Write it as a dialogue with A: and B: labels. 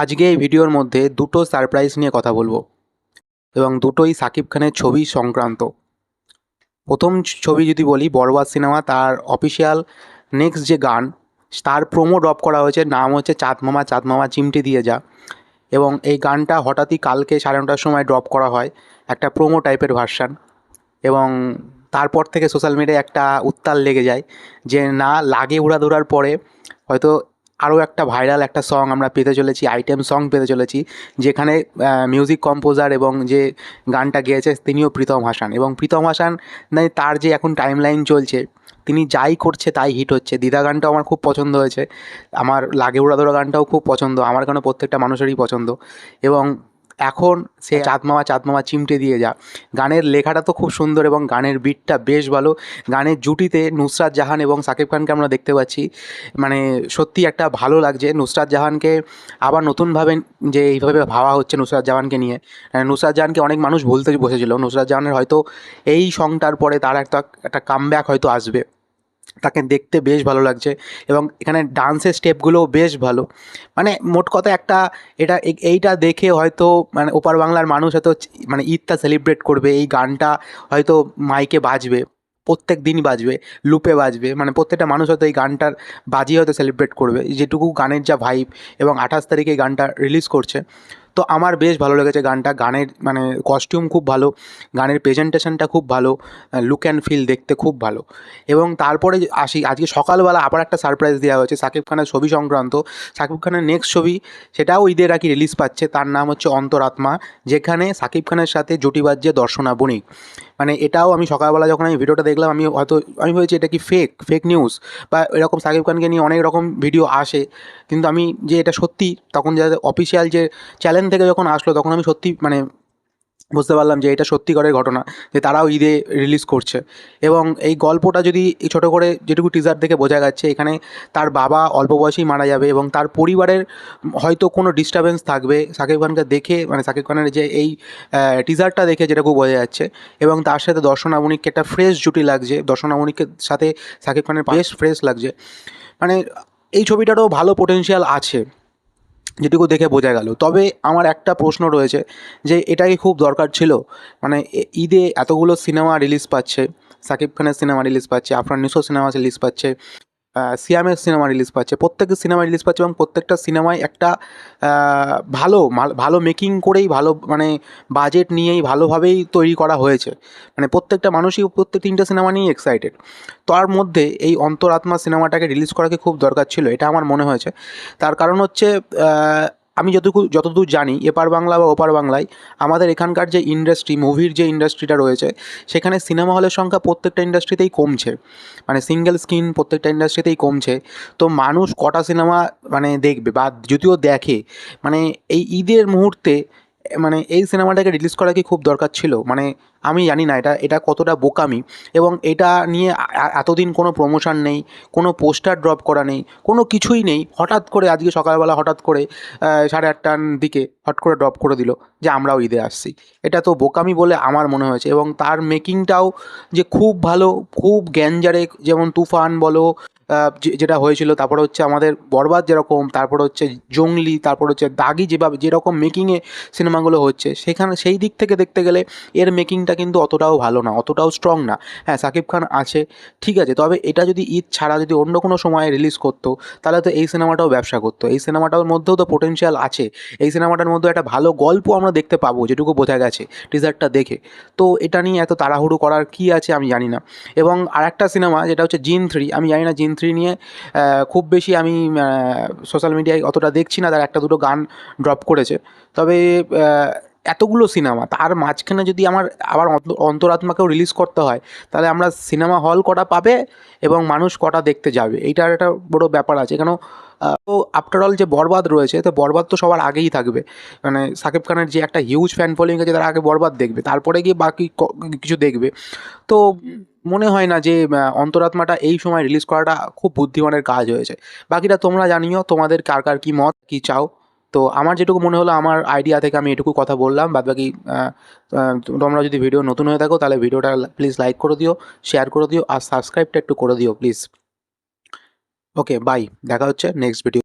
A: আজকে এই ভিডিওর মধ্যে দুটো সারপ্রাইজ নিয়ে কথা বলবো এবং দুটোই সাকিব খানের ছবি সংক্রান্ত। প্রথম ছবি যদি বলি, বরবাদ সিনেমা, তার অফিসিয়াল নেক্সট যে গান, তার প্রোমো ড্রপ করা হয়েছে, নাম হচ্ছে চাঁদ মামা চিমটি দিয়ে যা। এবং এই গানটা হঠাৎই কালকে 9:30টার সময় ড্রপ করা হয়, একটা প্রোমো টাইপের ভার্সান। এবং তারপর থেকে সোশ্যাল মিডিয়ায় একটা উত্তাল লেগে যায় যে না, লাগে উড়াধুরার পরে হয়তো আরও একটা ভাইরাল একটা সং আমরা পেতে চলেছি, আইটেম সং পেতে চলেছি, যেখানে মিউজিক কম্পোজার এবং যে গানটা গেয়েছে তিনিও প্রীতম হাসান। এবং প্রীতম হাসান মানে তার যে এখন টাইমলাইন চলছে, তিনি যাই করছে তাই হিট হচ্ছে। দিদা গানটাও আমার খুব পছন্দ হয়েছে, আমার লাগে উড়াধুরা গানটাও খুব পছন্দ, আমার কেন প্রত্যেকটা মানুষেরই পছন্দ। এবং এখন সে চাঁদ মামা চিমটে দিয়ে যা, গানের লেখাটা তো খুব সুন্দর এবং গানের বিটটা বেশ ভালো। গানের জুটিতে নুসরাত জাহান এবং শাকিব খানকে আমরা দেখতে পাচ্ছি, মানে সত্যি একটা ভালো লাগছে। নুসরাত জাহানকে আবার নতুনভাবে যে এইভাবে ভাবা হচ্ছে নুসরাত জাহানকে নিয়ে, নুসরাত জাহানকে অনেক মানুষ ভুলতে বসেছিল। নুসরাত জাহানের হয়তো এই সংটার পরে তার একটা কামব্যাক হয়তো আসবে, তাকে দেখতে বেশ ভালো লাগছে। এবং এখানে ডান্সের স্টেপগুলোও বেশ ভালো। মানে মোট কথা একটা, এইটা দেখে হয়তো মানে ওপার বাংলার মানুষ হয়তো মানে ঈদটা সেলিব্রেট করবে। এই গানটা হয়তো মাইকে বাজবে, প্রত্যেক দিনই বাজবে, লুপে বাজবে, মানে প্রত্যেকটা মানুষ হয়তো এই গানটার বাজিয়ে হয়তো সেলিব্রেট করবে, যেটুকু গানের যা ভাইব। এবং 28 তারিখে এই গানটা রিলিজ করছে। তো আমার বেশ ভালো লেগেছে গানটা, গানের মানে কস্টিউম খুব ভালো, গানের প্রেজেন্টেশনটা খুব ভালো, লুক অ্যান্ড ফিল দেখতে খুব ভালো। এবং তারপরে আসি, আজকে সকালবেলা আবার একটা সারপ্রাইজ দেওয়া হয়েছে সাকিব খানের ছবি সংক্রান্ত। সাকিব খানের নেক্সট ছবি, সেটাও ঈদের আগে রিলিজ পাচ্ছে, তার নাম হচ্ছে অন্তরাত্মা, যেখানে সাকিব খানের সাথে জুটি বাজছে দর্শনা বণিক। মানে এটাও আমি সকালবেলা যখন আমি ভিডিওটা দেখলাম, আমি ভেবেছি এটা কি ফেক নিউজ, বা এরকম সাকিব খানকে নিয়ে অনেক রকম ভিডিও আসে, কিন্তু আমি যে এটা সত্যি, তখন যে অফিসিয়াল যে চ্যানেল থেকে যখন আসলো, তখন আমি সত্যি মানে বুঝতে পারলাম যে এটা সত্যিকারের ঘটনা, যে তারাও ঈদে রিলিজ করছে। এবং এই গল্পটা যদি এই ছোটো করে যেটুকু টিজার দেখে বোঝা যাচ্ছে, এখানে তার বাবা অল্প বয়সেই মারা যাবে এবং তার পরিবারের হয়তো কোনো ডিস্টারবেন্স থাকবে সাকিব খানকে দেখে, মানে সাকিব খানের যে এই টিজারটা দেখে যেটুকু বোঝা যাচ্ছে। এবং তার সাথে দর্শনা বণিককে একটা ফ্রেশ জুটি লাগছে, দর্শনা বণিকের সাথে সাকিব খানের বেশ ফ্রেশ লাগছে। মানে এই ছবিটারও ভালো পোটেনশিয়াল আছে, যেটুকু দেখে বোঝা গেল। তবে আমার একটা প্রশ্ন রয়েছে, যে এটা কি খুব দরকার ছিল? মানে ঈদে এতগুলো সিনেমা রিলিজ পাচ্ছে, সাকিব খানের সিনেমা রিলিজ পাচ্ছে, আফরান নিশোর সিনেমা রিলিজ পাচ্ছে, সিয়ামের সিনেমা রিলিজ পাচ্ছে, প্রত্যেকের সিনেমা রিলিজ পাচ্ছে, এবং প্রত্যেকটা সিনেমায় একটা ভালো মেকিং করেই, ভালো মানে বাজেট নিয়েই ভালোভাবেই তৈরি করা হয়েছে। মানে প্রত্যেকটা মানুষই প্রত্যেক 3টে সিনেমা নিয়েই এক্সাইটেড। তার মধ্যে এই অন্তরাত্মা সিনেমাটাকে রিলিজ করা কি খুব দরকার ছিল? এটা আমার মনে হয়েছে। তার কারণ হচ্ছে, আমি যতদূর জানি, এপার বাংলা বা ওপার বাংলায় আমাদের এখানকার যে ইন্ডাস্ট্রি, মুভির যে ইন্ডাস্ট্রিটা রয়েছে, সেখানে সিনেমা হলের সংখ্যা প্রত্যেকটা ইন্ডাস্ট্রিতেই কমছে, মানে সিঙ্গেল স্ক্রিন প্রত্যেকটা ইন্ডাস্ট্রিতেই কমছে। তো মানুষ কটা সিনেমা মানে দেখবে, বা যদিও দেখে, মানে এই ঈদের মুহূর্তে মানে এই সিনেমাটাকে রিলিজ করা কি খুব দরকার ছিল? মানে আমি জানি না এটা কতটা বোকামি। এবং এটা নিয়ে এতদিন কোনো প্রমোশন নেই, কোনো পোস্টার ড্রপ করা নেই, কোনো কিছুই নেই। হঠাৎ করে আজকে সকালবেলা হঠাৎ করে 8:30টার দিকে হট করে ড্রপ করে দিল যে আমরাও ঈদে আসছি। এটা তো বোকামি বলে আমার মনে হয়েছে। এবং তার মেকিংটাও যে খুব ভালো, খুব গ্যাঞ্জারে, যেমন তুফান বলো, যেটা হয়েছিল, তারপরে হচ্ছে আমাদের বরবাদ যেরকম, তারপরে হচ্ছে জংলি, তারপর হচ্ছে দাগি, যেরকম মেকিংয়ে সিনেমাগুলো হচ্ছে, সেখানে সেই দিক থেকে দেখতে গেলে এর মেকিংটা কিন্তু অতটাও ভালো না, অতটাও স্ট্রং না। হ্যাঁ, সাকিব খান আছে, ঠিক আছে, তবে এটা যদি ঈদ ছাড়া যদি অন্য কোনো সময়ে রিলিজ করতো, তাহলে তো এই সিনেমাটাও ব্যবসা করতো। এই সিনেমাটার মধ্যেও তো পোটেনশিয়াল আছে, এই সিনেমাটার মধ্যেও একটা ভালো গল্প আমরা দেখতে পাবো, যেটুকু বোঝা গেছে টিজারটা দেখে। তো এটা নিয়ে এত তাড়াহুড়ো করার কী আছে আমি জানি না। এবং আরেকটা সিনেমা যেটা হচ্ছে জিন 3, আমি জানি না জিন 3 নিয়ে খুব বেশি আমি সোশ্যাল মিডিয়ায় অতটা দেখছি না, তার একটা দুটো গান ড্রপ করেছে। তবে এতগুলো সিনেমা, তার মাঝখানে যদি আবার অন্তরাত্মাকেও রিলিজ করতে হয়, তাহলে আমরা সিনেমা হল কটা পাবে এবং মানুষ কটা দেখতে যাবে, এইটার একটা বড় ব্যাপার আছে। কেন, তো আফটারঅল যে বরবাদ রয়েছে, তো বরবাদ তো সবার আগেই থাকবে। মানে সাকিব খানের যে একটা হিউজ ফ্যান ফলোয়িং আছে, তারা আগে বরবাদ দেখবে, তারপরে গিয়ে বাকি কিছু দেখবে। তো মনে হয় না যে অন্তরাত্মাটা এই সময় রিলিজ করাটা খুব বুদ্ধিমানের কাজ হয়েছে। বাকিটা তোমরা জানিও, তোমাদের কার কার কী মত, কী চাও। তো আমার যেটুকু মনে হলো, আমার আইডিয়া থেকে আমি এটুকু কথা বললাম। বাদবাকি তোমরা যদি ভিডিও নতুন হয়ে থাকো, তাহলে ভিডিওটা প্লিজ লাইক করে দিও, শেয়ার করে দিও, আর সাবস্ক্রাইবটা একটু করে দিও প্লিজ। ওকে, বাই, দেখা হচ্ছে নেক্সট ভিডিও।